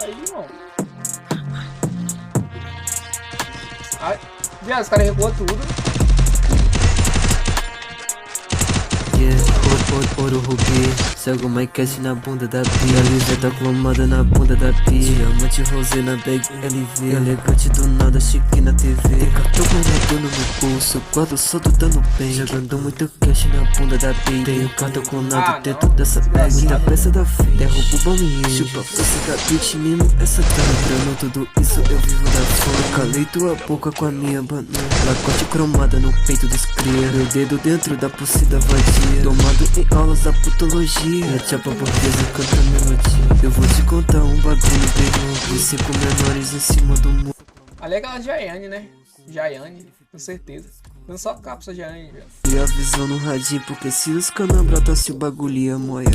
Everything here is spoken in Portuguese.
Aí, irmão. Ai, viado, os caras recuam tudo. Ouro rubi, cego Minecraft na bunda da pia. Lisa tá clomada na bunda da pia. Diamante rosé na bag LV. Elegante do nada, chique na TV. Tem cartão guardado no meu pulso, guardo só do dano bem. Jogando muito cash na bunda da pia. Tenho cartão clonado dentro dessa bag. Muita peça da fé, derrubo o balinho. Chupa força da bitch, mimo essa trama. Tudo isso eu vivo da fome. Calei tua boca com a minha banana. Lacote cromada no peito dos cria. Meu dedo dentro da pulsida vadia. Tomado em aulas da putologia. A chapa burguesa canta melodia. Eu vou te contar um bagulho bem. De 5 menores em cima do muro. Ali é aquela Jaiane, né? Jaiane, com certeza. Não só cápsula Jaiane, velho. E a visão no radinho, porque se os cana brotasse o bagulho ia moia.